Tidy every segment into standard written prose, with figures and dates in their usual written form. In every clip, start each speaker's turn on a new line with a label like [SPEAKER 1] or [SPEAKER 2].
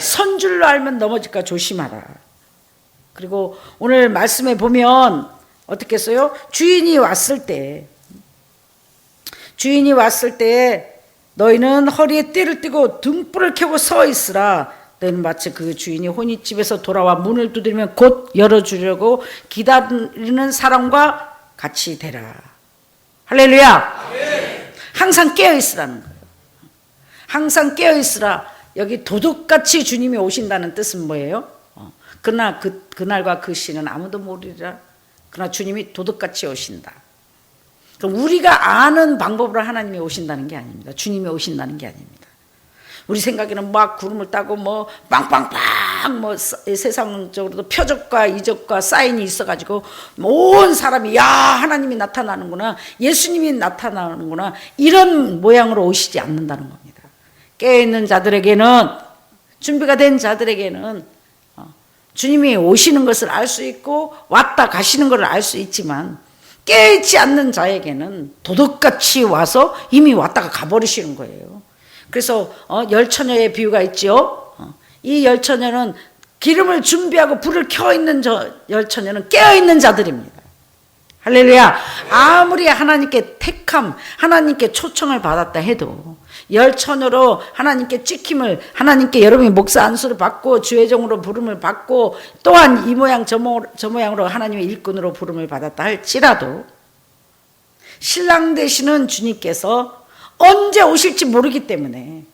[SPEAKER 1] 선 줄로 알면 넘어질까 조심하라. 그리고 오늘 말씀에 보면 어떻게 써요? 주인이 왔을 때 너희는 허리에 띠를 띠고 등불을 켜고 서 있으라. 너희는 마치 그 주인이 혼인집에서 돌아와 문을 두드리면 곧 열어주려고 기다리는 사람과 같이 되라. 할렐루야. 항상 깨어있으라는 거예요. 항상 깨어있으라. 여기 도둑같이 주님이 오신다는 뜻은 뭐예요? 그러나 그날과 그 시는 아무도 모르리라. 그러나 주님이 도둑같이 오신다. 그럼 우리가 아는 방법으로 하나님이 오신다는 게 아닙니다. 주님이 오신다는 게 아닙니다. 우리 생각에는 막 구름을 따고 뭐 빵빵빵 뭐 세상적으로도 표적과 이적과 사인이 있어가지고 온 사람이 야 하나님이 나타나는구나, 예수님이 나타나는구나, 이런 모양으로 오시지 않는다는 겁니다. 깨어있는 자들에게는, 준비가 된 자들에게는 주님이 오시는 것을 알 수 있고 왔다 가시는 것을 알 수 있지만, 깨어있지 않는 자에게는 도둑같이 와서 이미 왔다가 가버리시는 거예요. 그래서 열처녀의 비유가 있죠. 이 열처녀는 기름을 준비하고 불을 켜있는 열처녀는 깨어있는 자들입니다. 할렐루야. 아무리 하나님께 택함, 하나님께 초청을 받았다 해도 열처녀로 하나님께 찍힘을, 하나님께 여러분이 목사 안수를 받고 주회종으로 부름을 받고 또한 이 모양 저 모양으로 하나님의 일꾼으로 부름을 받았다 할지라도 신랑 되시는 주님께서 언제 오실지 모르기 때문에,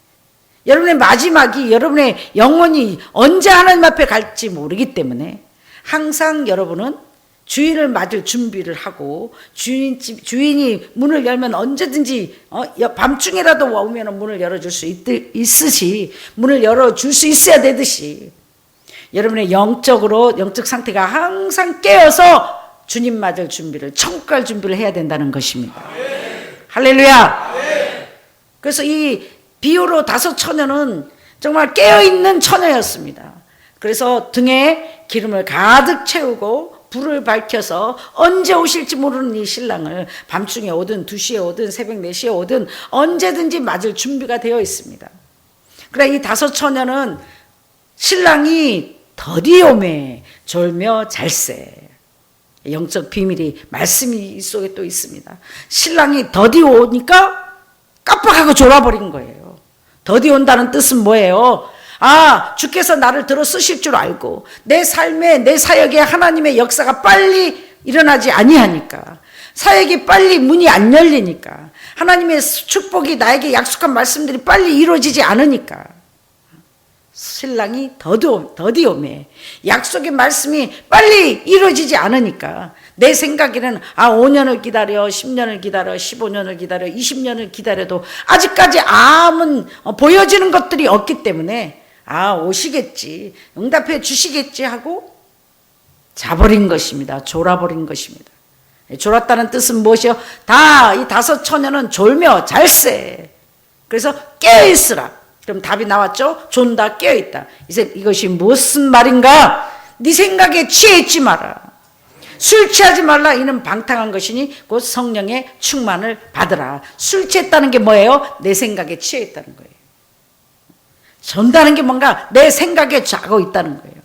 [SPEAKER 1] 여러분의 마지막이, 여러분의 영혼이 언제 하나님 앞에 갈지 모르기 때문에 항상 여러분은 주인을 맞을 준비를 하고, 주인이 문을 열면 언제든지 밤중에라도 오면 문을 열어줄 수 있으시, 문을 열어줄 수 있어야 되듯이 여러분의 영적 상태가 항상 깨어서 주님 맞을 준비를, 천국 갈 준비를 해야 된다는 것입니다. 할렐루야. 그래서 이 비유로 5 처녀는 정말 깨어있는 처녀였습니다. 그래서 등에 기름을 가득 채우고 불을 밝혀서 언제 오실지 모르는 이 신랑을 밤중에 오든 2시에 오든 새벽 4시에 오든 언제든지 맞을 준비가 되어 있습니다. 그러나 이 5 처녀는 신랑이 더디 오매 졸며 잘세. 영적 비밀이, 말씀이 이 속에 또 있습니다. 신랑이 더디 오니까 깜빡하고 졸아버린 거예요. 더디 온다는 뜻은 뭐예요? 주께서 나를 들어 쓰실 줄 알고 내 삶에, 내 사역에 하나님의 역사가 빨리 일어나지 아니하니까, 사역이 빨리 문이 안 열리니까, 하나님의 축복이 나에게 약속한 말씀들이 빨리 이루어지지 않으니까 신랑이 더디 오매, 약속의 말씀이 빨리 이루어지지 않으니까 내 생각에는 5년을 기다려, 10년을 기다려, 15년을 기다려, 20년을 기다려도 아직까지 아무 보여지는 것들이 없기 때문에 오시겠지, 응답해 주시겠지 하고 자버린 것입니다. 졸아버린 것입니다. 졸았다는 뜻은 무엇이요? 이 5 처녀는 졸며 잘세. 그래서 깨어있으라. 그럼 답이 나왔죠? 존다, 깨어있다. 이것이 무슨 말인가? 네 생각에 취해있지 마라. 술 취하지 말라. 이는 방탕한 것이니 곧 성령의 충만을 받으라. 술 취했다는 게 뭐예요? 내 생각에 취해 있다는 거예요. 전다는 게 뭔가 내 생각에 자고 있다는 거예요.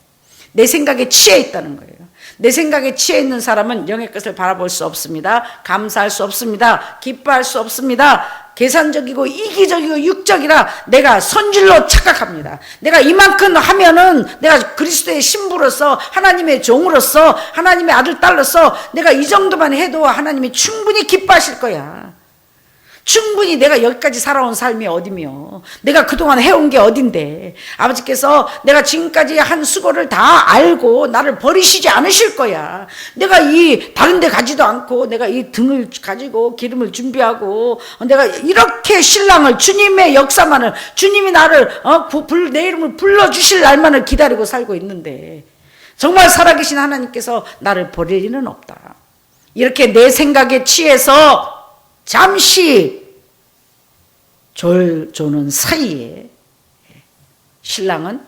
[SPEAKER 1] 내 생각에 취해 있다는 거예요. 내 생각에 취해 있는 사람은 영의 것을 바라볼 수 없습니다. 감사할 수 없습니다. 기뻐할 수 없습니다. 계산적이고 이기적이고 육적이라 내가 선질로 착각합니다. 내가 이만큼 하면은 내가 그리스도의 신부로서, 하나님의 종으로서, 하나님의 아들, 딸로서 내가 이 정도만 해도 하나님이 충분히 기뻐하실 거야. 충분히 내가 여기까지 살아온 삶이 어디며, 내가 그동안 해온 게 어딘데, 아버지께서 내가 지금까지 한 수고를 다 알고 나를 버리시지 않으실 거야. 내가 다른 데 가지도 않고 내가 이 등을 가지고 기름을 준비하고 내가 이렇게 신랑을, 주님의 역사만을, 주님이 나를 내 이름을 불러주실 날만을 기다리고 살고 있는데 정말 살아계신 하나님께서 나를 버릴 리는 없다. 이렇게 내 생각에 취해서 잠시 졸조는 사이에 신랑은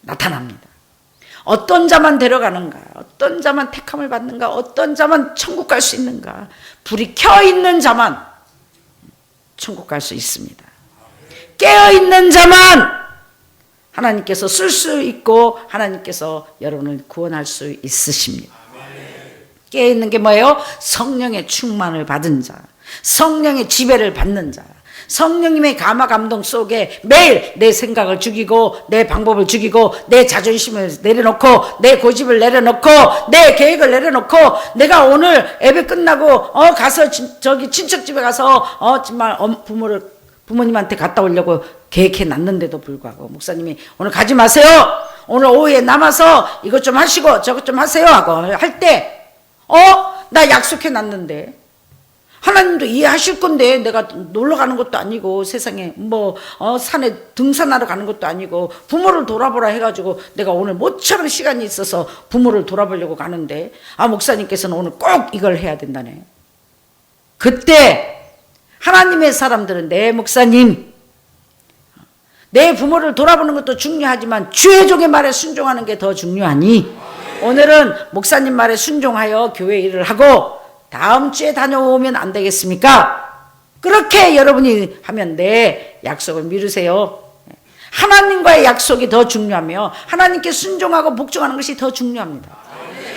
[SPEAKER 1] 나타납니다. 어떤 자만 데려가는가, 어떤 자만 택함을 받는가, 어떤 자만 천국 갈 수 있는가. 불이 켜있는 자만 천국 갈 수 있습니다. 깨어있는 자만 하나님께서 쓸 수 있고 하나님께서 여러분을 구원할 수 있으십니다. 깨어있는 게 뭐예요? 성령의 충만을 받은 자, 성령의 지배를 받는 자, 성령님의 감화 감동 속에 매일 내 생각을 죽이고 내 방법을 죽이고 내 자존심을 내려놓고 내 고집을 내려놓고 내 계획을 내려놓고 내가 오늘 예배 끝나고 가서 저기 친척집에 가서 정말 부모님한테 갔다 오려고 계획해 놨는데도 불구하고 목사님이 오늘 가지 마세요. 오늘 오후에 남아서 이것 좀 하시고 저것 좀 하세요 하고 할 때 나 약속해 놨는데 하나님도 이해하실 건데 내가 놀러 가는 것도 아니고 세상에 산에 등산하러 가는 것도 아니고 부모를 돌아보라 해가지고 내가 오늘 모처럼 시간이 있어서 부모를 돌아보려고 가는데 목사님께서는 오늘 꼭 이걸 해야 된다네. 그때 하나님의 사람들은 내 목사님 내 부모를 돌아보는 것도 중요하지만 주의 종의 말에 순종하는 게 더 중요하니 오늘은 목사님 말에 순종하여 교회 일을 하고 다음 주에 다녀오면 안 되겠습니까? 그렇게 여러분이 하면 내 약속을 미루세요. 하나님과의 약속이 더 중요하며 하나님께 순종하고 복종하는 것이 더 중요합니다.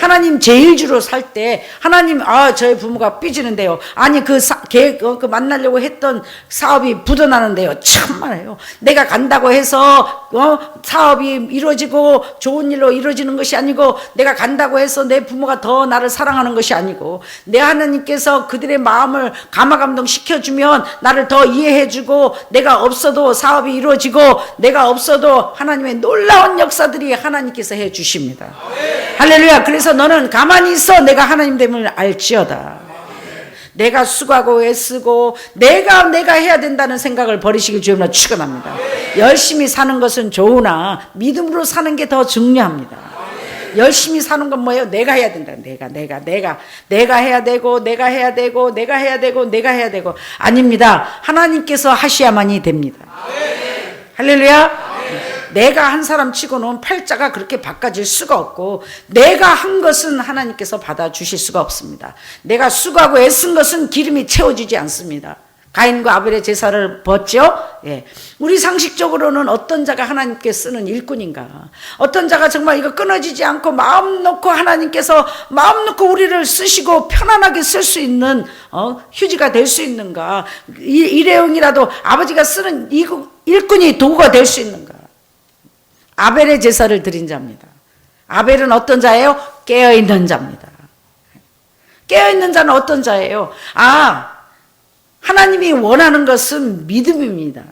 [SPEAKER 1] 하나님 제일주로 살 때 하나님 저희 부모가 삐지는데요. 아니 그 만나려고 했던 사업이 부도나는데요. 참말이에요. 내가 간다고 해서 사업이 이루어지고 좋은 일로 이루어지는 것이 아니고 내가 간다고 해서 내 부모가 더 나를 사랑하는 것이 아니고 내 하나님께서 그들의 마음을 감화감동 시켜주면 나를 더 이해해주고 내가 없어도 사업이 이루어지고 내가 없어도 하나님의 놀라운 역사들이 하나님께서 해주십니다. 할렐루야. 그래서 너는 가만히 있어. 내가 하나님됨을 알지어다. 내가 수고하고 애쓰고 내가 해야 된다는 생각을 버리시길 주님으로 축원합니다. 열심히 사는 것은 좋으나 믿음으로 사는 게 더 중요합니다. 열심히 사는 건 뭐예요? 내가 해야 된다. 내가 해야 되고 내가 해야 되고 내가 해야 되고 내가 해야 되고 아닙니다. 하나님께서 하셔야만이 됩니다. 할렐루야. 내가 한 사람 치고는 팔자가 그렇게 바꿔질 수가 없고 내가 한 것은 하나님께서 받아주실 수가 없습니다. 내가 수고하고 애쓴 것은 기름이 채워지지 않습니다. 가인과 아벨의 제사를 벗죠? 예. 우리 상식적으로는 어떤 자가 하나님께 쓰는 일꾼인가? 어떤 자가 정말 이거 끊어지지 않고 마음 놓고 하나님께서 마음 놓고 우리를 쓰시고 편안하게 쓸 수 있는 휴지가 될 수 있는가? 일회용이라도 아버지가 쓰는 일꾼이 도구가 될 수 있는가? 아벨의 제사를 드린 자입니다. 아벨은 어떤 자예요? 깨어있는 자입니다. 깨어있는 자는 어떤 자예요? 하나님이 원하는 것은 믿음입니다.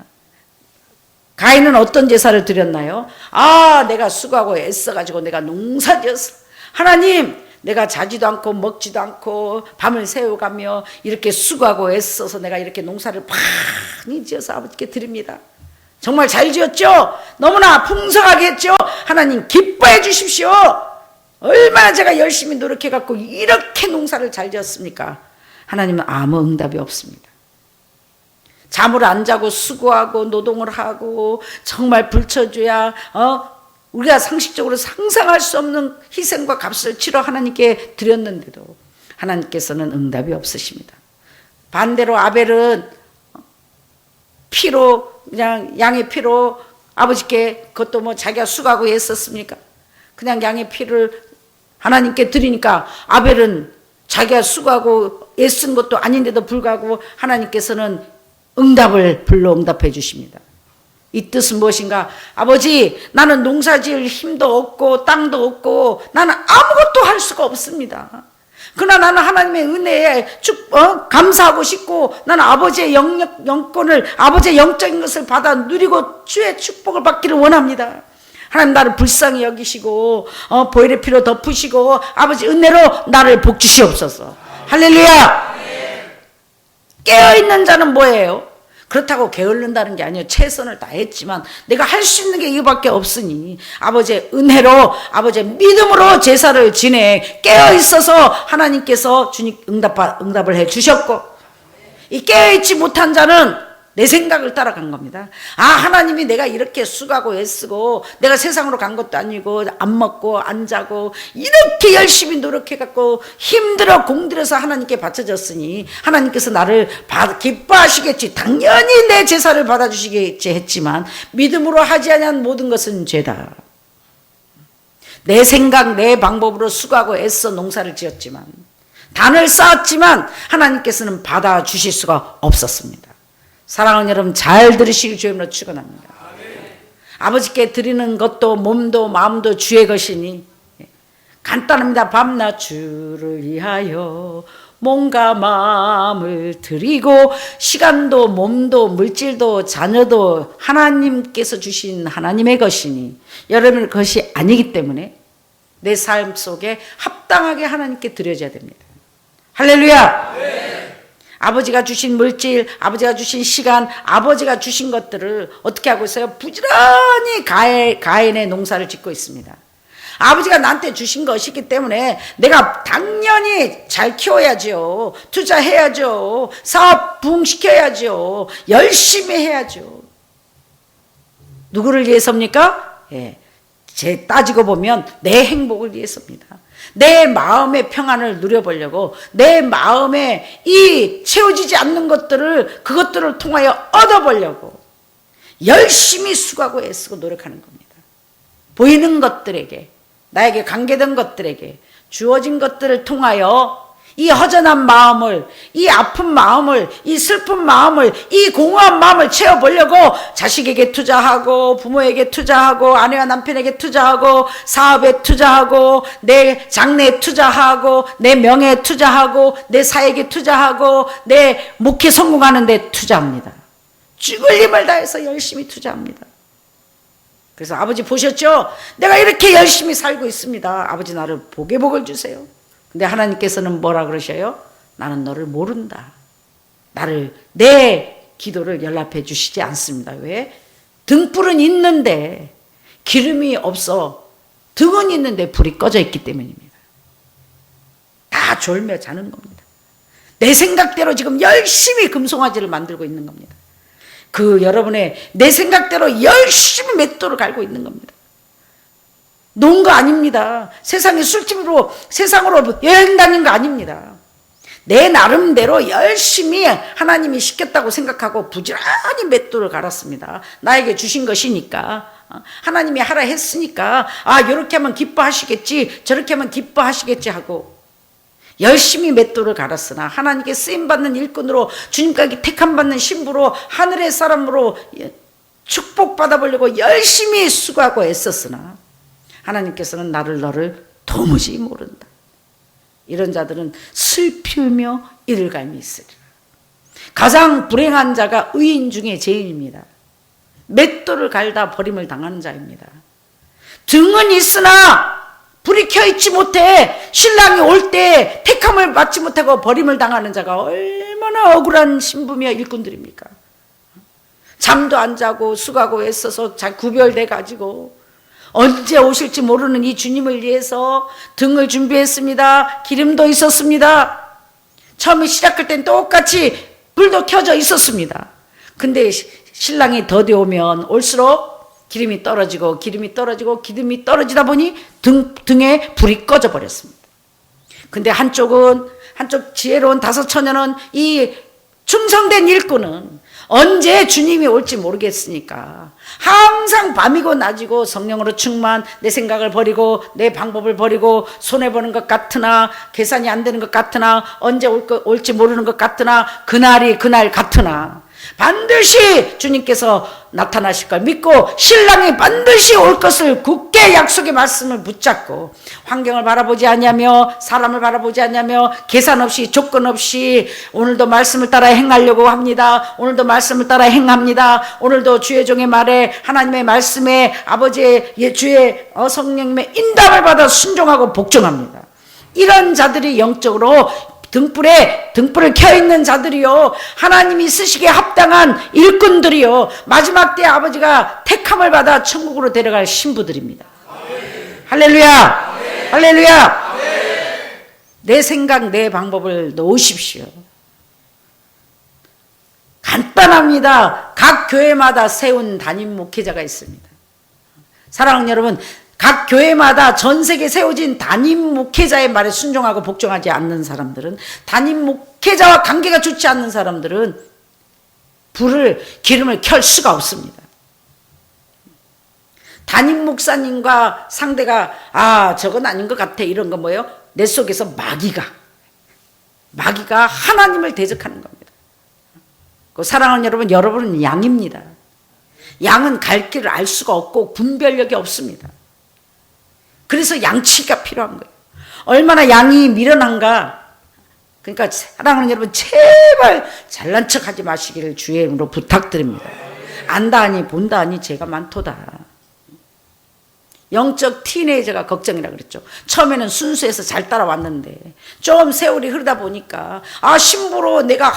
[SPEAKER 1] 가인은 어떤 제사를 드렸나요? 내가 수고하고 애써가지고 내가 농사지었어. 하나님, 내가 자지도 않고 먹지도 않고 밤을 새워가며 이렇게 수고하고 애써서 내가 이렇게 농사를 많이 지어서 아버지께 드립니다. 정말 잘 지었죠? 너무나 풍성하게 했죠? 하나님 기뻐해 주십시오. 얼마나 제가 열심히 노력해갖고 이렇게 농사를 잘 지었습니까? 하나님은 아무 응답이 없습니다. 잠을 안 자고 수고하고 노동을 하고 정말 불쳐줘야 우리가 상식적으로 상상할 수 없는 희생과 값을 치러 하나님께 드렸는데도 하나님께서는 응답이 없으십니다. 반대로 아벨은 피로 그냥 양의 피로 아버지께 그것도 자기가 수고하고 애썼습니까? 그냥 양의 피를 하나님께 드리니까 아벨은 자기가 수고하고 애쓴 것도 아닌데도 불구하고 하나님께서는 응답을 불러 응답해 주십니다. 이 뜻은 무엇인가? 아버지, 나는 농사지을 힘도 없고 땅도 없고 나는 아무것도 할 수가 없습니다. 그러나 나는 하나님의 은혜에 감사하고 싶고 나는 아버지의 영권을 아버지의 영적인 것을 받아 누리고 주의 축복을 받기를 원합니다. 하나님 나를 불쌍히 여기시고 보혈의 피로 덮으시고 아버지 은혜로 나를 복 주시옵소서. 할렐루야. 깨어있는 자는 뭐예요? 그렇다고 게을른다는 게 아니에요. 최선을 다했지만 내가 할 수 있는 게 이거밖에 없으니 아버지의 은혜로 아버지의 믿음으로 제사를 지내 깨어있어서 하나님께서 주님 응답을 해 주셨고 이 깨어있지 못한 자는 내 생각을 따라간 겁니다. 아, 하나님이 내가 이렇게 수고하고 애쓰고 내가 세상으로 간 것도 아니고 안 먹고 안 자고 이렇게 열심히 노력해갖고 힘들어 공들여서 하나님께 바쳐졌으니 하나님께서 나를 기뻐하시겠지, 당연히 내 제사를 받아주시겠지 했지만 믿음으로 하지 아니한 모든 것은 죄다. 내 생각 내 방법으로 수고하고 애써 농사를 지었지만 단을 쌓았지만 하나님께서는 받아주실 수가 없었습니다. 사랑하는 여러분, 잘 들으시길 주님으로 축원합니다. 아버지께 드리는 것도 몸도 마음도 주의 것이니 간단합니다. 밤낮 주를 위하여 몸과 마음을 드리고 시간도 몸도 물질도 자녀도 하나님께서 주신 하나님의 것이니 여러분의 것이 아니기 때문에 내 삶 속에 합당하게 하나님께 드려져야 됩니다. 할렐루야. 네. 아버지가 주신 물질, 아버지가 주신 시간, 아버지가 주신 것들을 어떻게 하고 있어요? 부지런히 가인의 농사를 짓고 있습니다. 아버지가 나한테 주신 것이기 때문에 내가 당연히 잘 키워야죠. 투자해야죠. 사업 부흥시켜야죠. 열심히 해야죠. 누구를 위해서입니까? 예, 제 따지고 보면 내 행복을 위해서입니다. 내 마음의 평안을 누려보려고, 내 마음에 이 채워지지 않는 것들을 그것들을 통하여 얻어보려고 열심히 수고하고 애쓰고 노력하는 겁니다. 보이는 것들에게, 나에게 관계된 것들에게 주어진 것들을 통하여 이 허전한 마음을, 이 아픈 마음을, 이 슬픈 마음을, 이 공허한 마음을 채워보려고 자식에게 투자하고 부모에게 투자하고 아내와 남편에게 투자하고 사업에 투자하고 내 장래에 투자하고 내 명예에 투자하고 내 사역에 투자하고 내 목회 성공하는 데 투자합니다. 죽을 힘을 다해서 열심히 투자합니다. 그래서 아버지 보셨죠? 내가 이렇게 열심히 살고 있습니다. 아버지 나를 복의 복을 주세요. 근데 하나님께서는 뭐라 그러셔요? 나는 너를 모른다. 나를, 내 기도를 연락해 주시지 않습니다. 왜? 등불은 있는데 기름이 없어. 등은 있는데 불이 꺼져 있기 때문입니다. 다 졸며 자는 겁니다. 내 생각대로 지금 열심히 금송아지를 만들고 있는 겁니다. 여러분의 내 생각대로 열심히 맷돌을 갈고 있는 겁니다. 놓은 거 아닙니다. 세상에 술집으로 세상으로 여행 다닌 거 아닙니다. 내 나름대로 열심히 하나님이 시켰다고 생각하고 부지런히 맷돌을 갈았습니다. 나에게 주신 것이니까, 하나님이 하라 했으니까 이렇게 하면 기뻐하시겠지, 저렇게 하면 기뻐하시겠지 하고 열심히 맷돌을 갈았으나 하나님께 쓰임받는 일꾼으로, 주님께 택함받는 신부로, 하늘의 사람으로 축복받아보려고 열심히 수고하고 애썼으나 하나님께서는 너를 도무지 모른다. 이런 자들은 슬피우며 이를 갈미 있으리라. 가장 불행한 자가 의인 중에 제일입니다. 맷돌을 갈다 버림을 당하는 자입니다. 등은 있으나 불이 켜있지 못해 신랑이 올 때 택함을 받지 못하고 버림을 당하는 자가 얼마나 억울한 신부며 일꾼들입니까? 잠도 안 자고 수고하고 애써서 잘 구별돼 가지고 언제 오실지 모르는 이 주님을 위해서 등을 준비했습니다. 기름도 있었습니다. 처음에 시작할 땐 똑같이 불도 켜져 있었습니다. 근데 신랑이 더디 오면 올수록 기름이 떨어지고 기름이 떨어지다 보니 등에 불이 꺼져 버렸습니다. 근데 한쪽 지혜로운 다섯 처녀는, 이 충성된 일꾼은 언제 주님이 올지 모르겠으니까 항상 밤이고 낮이고 성령으로 충만, 내 생각을 버리고 내 방법을 버리고 손해보는 것 같으나 계산이 안 되는 것 같으나 언제 올지 모르는 것 같으나 그날이 그날 같으나 반드시 주님께서 나타나실 걸 믿고 신랑이 반드시 올 것을 굳게 약속의 말씀을 붙잡고 환경을 바라보지 않냐며 사람을 바라보지 않냐며 계산 없이 조건 없이 오늘도 말씀을 따라 행하려고 합니다. 오늘도 말씀을 따라 행합니다. 오늘도 주의 종의 말에, 하나님의 말씀에, 아버지의 주의 성령님의 인담을 받아 순종하고 복종합니다. 이런 자들이 영적으로 등불을 켜있는 자들이요, 하나님이 쓰시기에 합당한 일꾼들이요, 마지막 때 아버지가 택함을 받아 천국으로 데려갈 신부들입니다. 아멘. 할렐루야. 아멘. 할렐루야. 아멘. 내 생각 내 방법을 놓으십시오. 간단합니다. 각 교회마다 세운 담임 목회자가 있습니다. 사랑하는 여러분, 각 교회마다 전 세계에 세워진 담임 목회자의 말에 순종하고 복종하지 않는 사람들은, 담임 목회자와 관계가 좋지 않는 사람들은 기름을 켤 수가 없습니다. 담임 목사님과 상대가 저건 아닌 것 같아, 이런 거 뭐예요? 내 속에서 마귀가 하나님을 대적하는 겁니다. 사랑하는 여러분, 여러분은 양입니다. 양은 갈 길을 알 수가 없고 분별력이 없습니다. 그래서 양치기가 필요한 거예요. 얼마나 양이 미련한가. 그러니까 사랑하는 여러분, 제발 잘난 척하지 마시기를 주의 이름으로 부탁드립니다. 안다하니 본다하니 죄가 많도다. 영적 티네이저가 걱정이라 그랬죠. 처음에는 순수해서 잘 따라왔는데 좀 세월이 흐르다 보니까 신부로 내가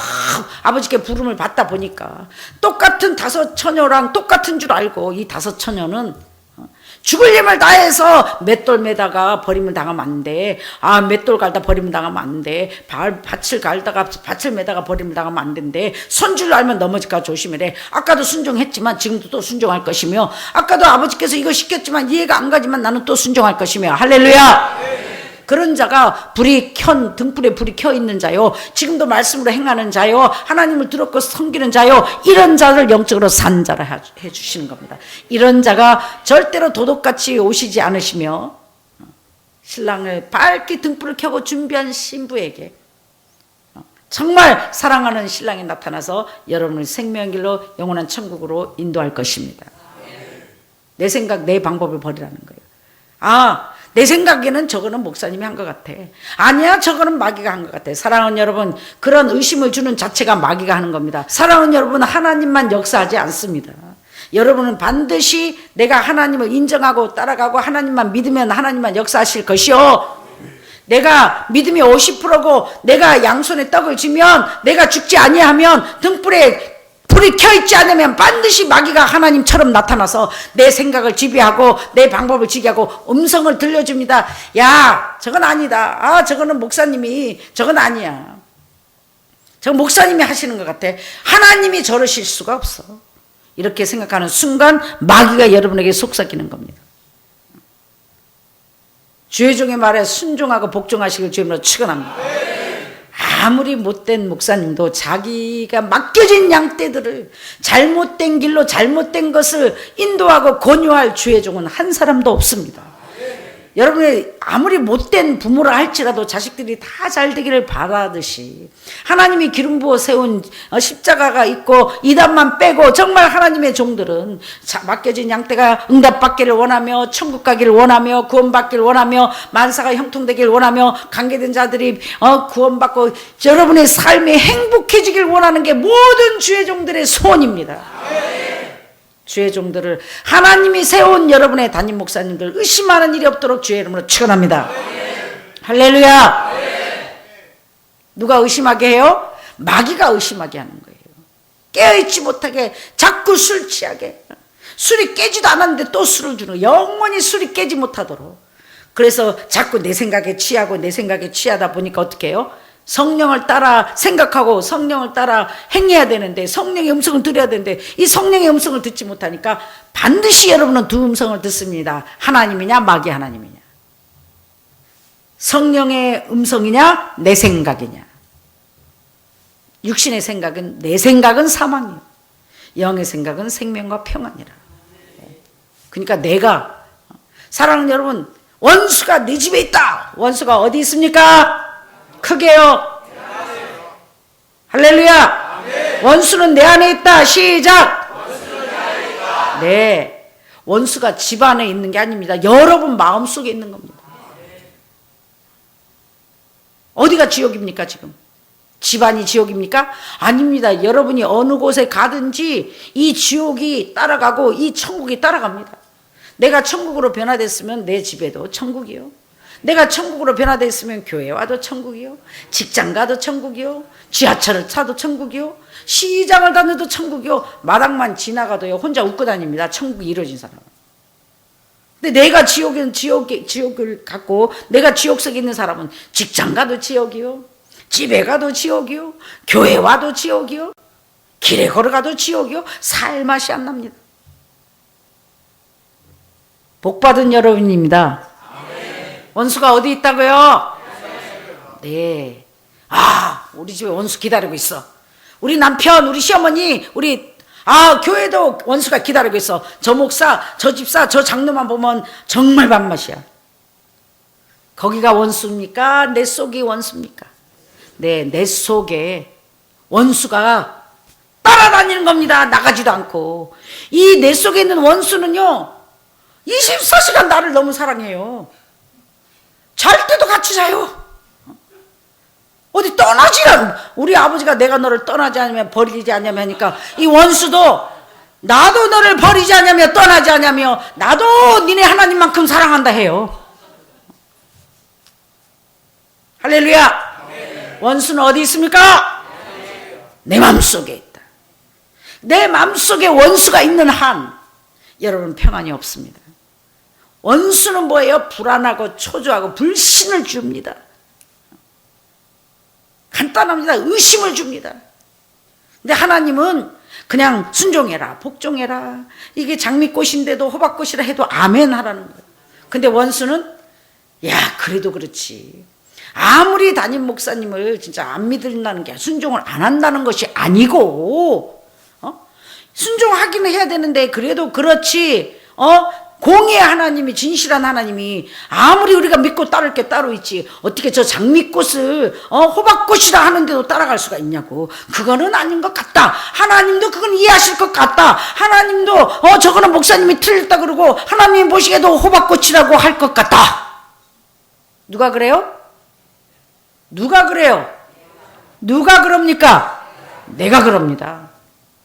[SPEAKER 1] 아버지께 부름을 받다 보니까 똑같은 5 처녀랑 똑같은 줄 알고, 이 5 처녀는 죽을 힘을 다해서 맷돌 매다가 버림을 당하면 안 돼. 맷돌 갈다 버림을 당하면 안 돼. 밭을 갈다가 밭을 매다가 버림을 당하면 안 된대. 손줄 알면 넘어질까 조심해래. 아까도 순종했지만 지금도 또 순종할 것이며, 아까도 아버지께서 이거 시켰지만 이해가 안 가지만 나는 또 순종할 것이며. 할렐루야. 그런 자가 등불에 불이 켜 있는 자요, 지금도 말씀으로 행하는 자요, 하나님을 들었고 섬기는 자요, 이런 자를 영적으로 산 자라 해주시는 겁니다. 이런 자가 절대로 도둑같이 오시지 않으시며, 신랑을 밝게 등불을 켜고 준비한 신부에게 정말 사랑하는 신랑이 나타나서 여러분을 생명의 길로 영원한 천국으로 인도할 것입니다. 내 생각, 내 방법을 버리라는 거예요. 내 생각에는 저거는 목사님이 한 것 같아. 아니야, 저거는 마귀가 한 것 같아. 사랑하는 여러분, 그런 의심을 주는 자체가 마귀가 하는 겁니다. 사랑하는 여러분, 하나님만 역사하지 않습니다. 여러분은 반드시 내가 하나님을 인정하고 따라가고 하나님만 믿으면 하나님만 역사하실 것이요, 내가 믿음이 50%고 내가 양손에 떡을 쥐면, 내가 죽지 아니하면, 등불에 불이 켜있지 않으면 반드시 마귀가 하나님처럼 나타나서 내 생각을 지배하고 내 방법을 지배하고 음성을 들려줍니다. 야, 저건 아니다. 저거는 목사님이, 저건 아니야. 저건 목사님이 하시는 것 같아. 하나님이 저러실 수가 없어. 이렇게 생각하는 순간 마귀가 여러분에게 속삭이는 겁니다. 주의 종의 말에 순종하고 복종하시길 주님으로 축원합니다. 아무리 못된 목사님도 자기가 맡겨진 양떼들을 잘못된 길로, 잘못된 것을 인도하고 권유할 주의 종은 한 사람도 없습니다. 여러분이 아무리 못된 부모라 할지라도 자식들이 다 잘 되기를 바라듯이, 하나님이 기름 부어 세운 십자가가 있고 이단만 빼고 정말 하나님의 종들은 맡겨진 양떼가 응답받기를 원하며, 천국 가기를 원하며, 구원받기를 원하며, 만사가 형통되기를 원하며, 관계된 자들이 구원받고 여러분의 삶이 행복해지길 원하는 게 모든 주의 종들의 소원입니다. 주의 종들을, 하나님이 세운 여러분의 담임 목사님들 의심하는 일이 없도록 주의 이름으로 축원합니다. 할렐루야. 누가 의심하게 해요? 마귀가 의심하게 하는 거예요. 깨어있지 못하게, 자꾸 술 취하게. 술이 깨지도 않았는데 또 술을 주는, 영원히 술이 깨지 못하도록. 그래서 자꾸 내 생각에 취하고 내 생각에 취하다 보니까 어떻게 해요? 성령을 따라 생각하고 성령을 따라 행해야 되는데, 성령의 음성을 들어야 되는데 이 성령의 음성을 듣지 못하니까 반드시 여러분은 두 음성을 듣습니다. 하나님이냐 마귀 하나님이냐. 성령의 음성이냐 내 생각이냐. 육신의 생각은, 내 생각은 사망이요, 영의 생각은 생명과 평안이라. 그러니까 내가, 사랑하는 여러분, 원수가 네 집에 있다. 원수가 어디 있습니까? 크게요. 할렐루야. 원수는 내 안에 있다. 시작. 네, 원수가 집 안에 있는 게 아닙니다. 여러분 마음속에 있는 겁니다. 어디가 지옥입니까 지금? 집안이 지옥입니까? 아닙니다. 여러분이 어느 곳에 가든지 이 지옥이 따라가고 이 천국이 따라갑니다. 내가 천국으로 변화됐으면 내 집에도 천국이요, 내가 천국으로 변화됐으면 교회 와도 천국이요, 직장 가도 천국이요, 지하철을 타도 천국이요, 시장을 다녀도 천국이요, 마당만 지나가도요 혼자 웃고 다닙니다. 천국이 이루어진 사람은. 근데 내가 지옥을 갖고 내가 지옥 속에 있는 사람은 직장 가도 지옥이요, 집에 가도 지옥이요, 교회 와도 지옥이요. 길에 걸어가도 지옥이요 살 맛이 안 납니다. 복받은 여러분입니다. 원수가 어디 있다고요? 네. 우리 집에 원수 기다리고 있어. 우리 남편, 우리 시어머니, 교회도 원수가 기다리고 있어. 저 목사, 저 집사, 저 장로만 보면 정말 밥맛이야. 거기가 원수입니까? 내 속이 원수입니까? 네, 내 속에 원수가 따라다니는 겁니다. 나가지도 않고. 이 내 속에 있는 원수는요 24시간 나를 너무 사랑해요. 잘 때도 같이 자요. 어디 떠나지 않으면, 우리 아버지가 내가 너를 떠나지 않으면 버리지 않냐며 하니까 이 원수도 나도 너를 버리지 않냐며 떠나지 않냐며 나도 니네 하나님만큼 사랑한다 해요. 할렐루야. 원수는 어디 있습니까? 내 마음속에 있다. 내 마음속에 원수가 있는 한 여러분 평안이 없습니다. 원수는 뭐예요? 불안하고 초조하고 불신을 줍니다. 간단합니다. 의심을 줍니다. 근데 하나님은 그냥 순종해라, 복종해라. 이게 장미꽃인데도 호박꽃이라 해도 아멘 하라는 거예요. 근데 원수는 그래도 그렇지. 아무리 담임 목사님을 진짜 안 믿는다는 게 순종을 안 한다는 것이 아니고 순종하기는 해야 되는데 그래도 그렇지. 공의 하나님이, 진실한 하나님이 아무리 우리가 믿고 따를 게 따로 있지 어떻게 저 장미꽃을 호박꽃이라 하는데도 따라갈 수가 있냐고. 그거는 아닌 것 같다. 하나님도 그건 이해하실 것 같다. 하나님도 저거는 목사님이 틀렸다 그러고 하나님이 보시기에도 호박꽃이라고 할 것 같다. 누가 그래요? 누가 그래요? 누가 그럽니까? 내가 그럽니다.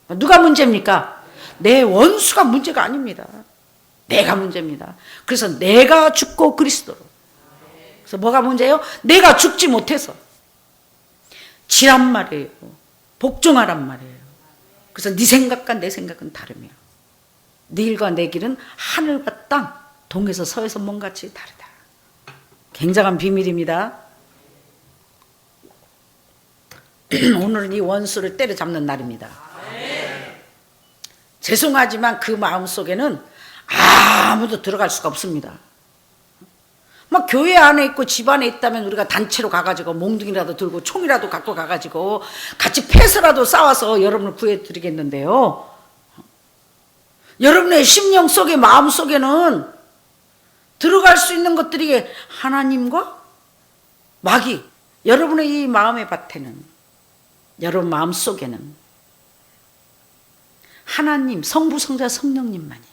[SPEAKER 1] 누가 문제입니까? 내 원수가 문제가 아닙니다. 내가 문제입니다. 그래서 내가 죽고 그리스도로. 그래서 뭐가 문제예요? 내가 죽지 못해서 지란 말이에요. 복종하란 말이에요. 그래서 네 생각과 내 생각은 다르며 네 일과 내 길은 하늘과 땅, 동에서 서에서 먼같이 다르다. 굉장한 비밀입니다. 오늘은 이 원수를 때려잡는 날입니다. 죄송하지만 그 마음속에는 아무도 들어갈 수가 없습니다. 막 교회 안에 있고 집 안에 있다면 우리가 단체로 가가지고 몽둥이라도 들고 총이라도 갖고 가가지고 같이 패서라도 싸워서 여러분을 구해드리겠는데요. 여러분의 심령 속에, 마음 속에는 들어갈 수 있는 것들이 하나님과 마귀, 여러분의 이 마음의 밭에는, 여러분 마음 속에는 하나님, 성부, 성자, 성령님만이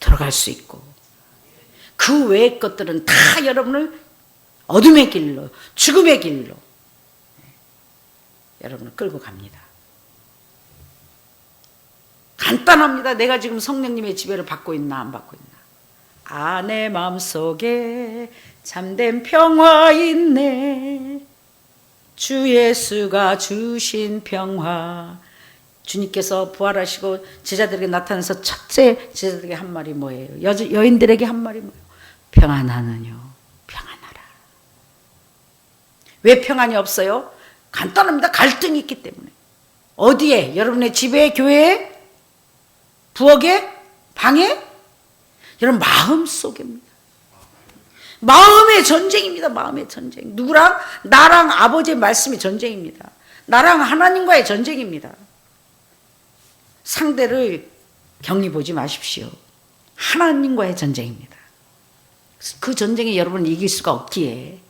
[SPEAKER 1] 들어갈 수 있고 그 외의 것들은 다 여러분을 어둠의 길로, 죽음의 길로 여러분을 끌고 갑니다. 간단합니다. 내가 지금 성령님의 지배를 받고 있나 안 받고 있나. 내 마음속에 참된 평화 있네. 주 예수가 주신 평화. 주님께서 부활하시고 제자들에게 나타나서 첫째 제자들에게 한 말이 뭐예요? 여인들에게 한 말이 뭐예요? 평안하느뇨, 평안하라. 왜 평안이 없어요? 간단합니다. 갈등이 있기 때문에. 어디에? 여러분의 집에, 교회에, 부엌에, 방에? 여러분 마음 속입니다. 마음의 전쟁입니다. 마음의 전쟁. 누구랑? 나랑 아버지의 말씀의 전쟁입니다. 나랑 하나님과의 전쟁입니다. 상대를 경히 보지 마십시오. 하나님과의 전쟁입니다. 그 전쟁에 여러분은 이길 수가 없기에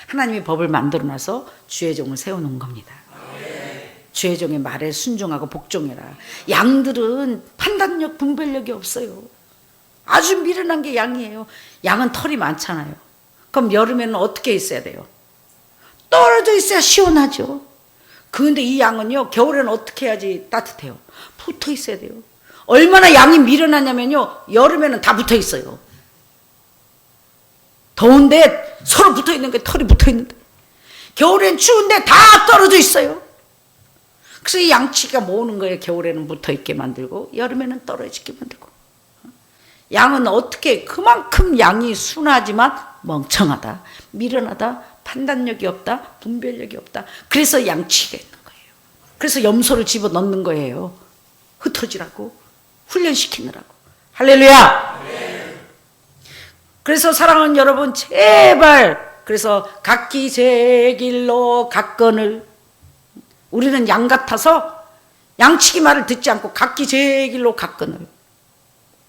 [SPEAKER 1] 하나님이 법을 만들어놔서 주의 종을 세워놓은 겁니다. 주의 종의 말에 순종하고 복종해라. 양들은 판단력, 분별력이 없어요. 아주 미련한 게 양이에요. 양은 털이 많잖아요. 그럼 여름에는 어떻게 있어야 돼요? 떨어져 있어야 시원하죠. 그런데 이 양은요, 겨울에는 어떻게 해야지 따뜻해요? 붙어 있어야 돼요. 얼마나 양이 미련하냐면요, 여름에는 다 붙어 있어요. 더운데 서로 붙어 있는 게 털이 붙어 있는데, 겨울엔 추운데 다 떨어져 있어요. 그래서 이 양치기가 모으는 거예요. 겨울에는 붙어 있게 만들고 여름에는 떨어지게 만들고. 양은 어떻게, 그만큼 양이 순하지만 멍청하다, 미련하다, 판단력이 없다, 분별력이 없다. 그래서 양치기가 있는 거예요. 그래서 염소를 집어넣는 거예요. 흩어지라고, 훈련시키느라고. 할렐루야. 그래서 사랑하는 여러분, 제발, 그래서 각기 제 길로 갔거늘, 우리는 양 같아서 양치기 말을 듣지 않고 각기 제 길로 갔거늘,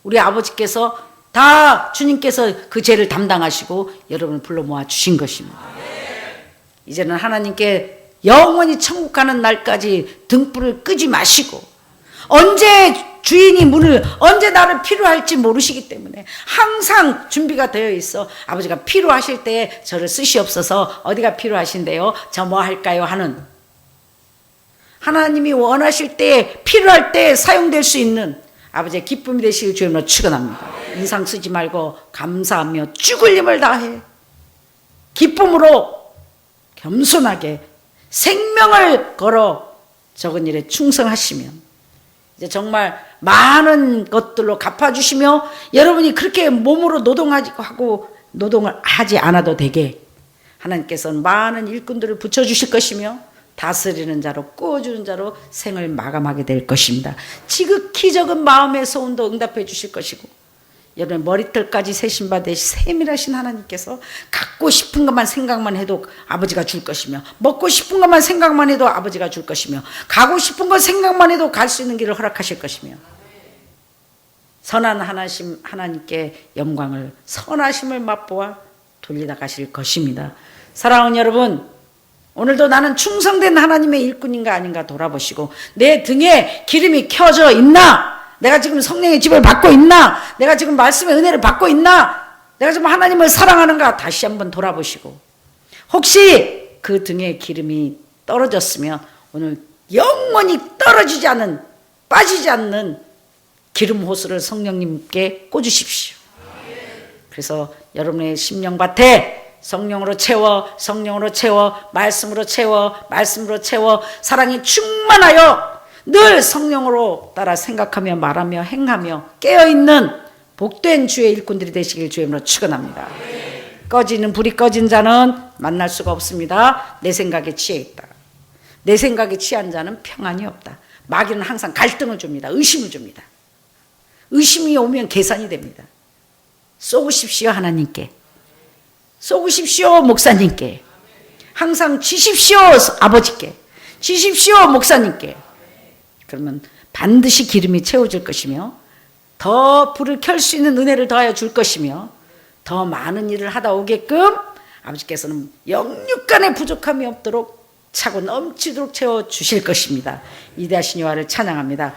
[SPEAKER 1] 우리 아버지께서 다 주님께서 그 죄를 담당하시고 여러분을 불러 모아 주신 것입니다. 이제는 하나님께 영원히 천국 가는 날까지 등불을 끄지 마시고, 언제 주인이 문을, 언제 나를 필요할지 모르시기 때문에 항상 준비가 되어 있어. 아버지가 필요하실 때에 저를 쓰시옵소서. 어디가 필요하신데요? 저 뭐 할까요? 하는, 하나님이 원하실 때, 필요할 때 사용될 수 있는 아버지의 기쁨이 되시길 주님으로 축원합니다. 인상 쓰지 말고 감사하며 죽을 힘을 다해 기쁨으로 겸손하게 생명을 걸어 적은 일에 충성하시면 이제 정말 많은 것들로 갚아주시며, 여러분이 그렇게 몸으로 노동하고 노동을 하지 않아도 되게 하나님께서는 많은 일꾼들을 붙여주실 것이며 다스리는 자로, 꾸어주는 자로 생을 마감하게 될 것입니다. 지극히 적은 마음의 소원도 응답해 주실 것이고, 여러분 머리털까지 세신 바 되시 세밀하신 하나님께서 갖고 싶은 것만 생각만 해도 아버지가 줄 것이며, 먹고 싶은 것만 생각만 해도 아버지가 줄 것이며, 가고 싶은 것 생각만 해도 갈 수 있는 길을 허락하실 것이며, 선한 하나님께 영광을, 선하심을 맛보아 돌리다 가실 것입니다. 사랑하는 여러분, 오늘도 나는 충성된 하나님의 일꾼인가 아닌가 돌아보시고, 내 등에 기름이 켜져 있나? 내가 지금 성령의 집을 받고 있나? 내가 지금 말씀의 은혜를 받고 있나? 내가 지금 하나님을 사랑하는가? 다시 한번 돌아보시고, 혹시 그 등에 기름이 떨어졌으면 오늘 영원히 떨어지지 않는, 빠지지 않는 기름 호수를 성령님께 꽂으십시오. 그래서 여러분의 심령밭에 성령으로 채워, 성령으로 채워, 말씀으로 채워, 말씀으로 채워, 사랑이 충만하여 늘 성령으로 따라 생각하며 말하며 행하며 깨어있는 복된 주의 일꾼들이 되시길 주님으로 축원합니다. 꺼지는 불이 꺼진 자는 만날 수가 없습니다. 내 생각에 취해 있다. 내 생각에 취한 자는 평안이 없다. 마귀는 항상 갈등을 줍니다. 의심을 줍니다. 의심이 오면 계산이 됩니다. 쏘으십시오 하나님께, 쏘으십시오 목사님께, 항상 지십시오 아버지께, 지십시오 목사님께. 그러면 반드시 기름이 채워질 것이며, 더 불을 켤 수 있는 은혜를 더하여 줄 것이며, 더 많은 일을 하다 오게끔 아버지께서는 영육간의 부족함이 없도록 차고 넘치도록 채워주실 것입니다. 이대하신 여호와를 찬양합니다.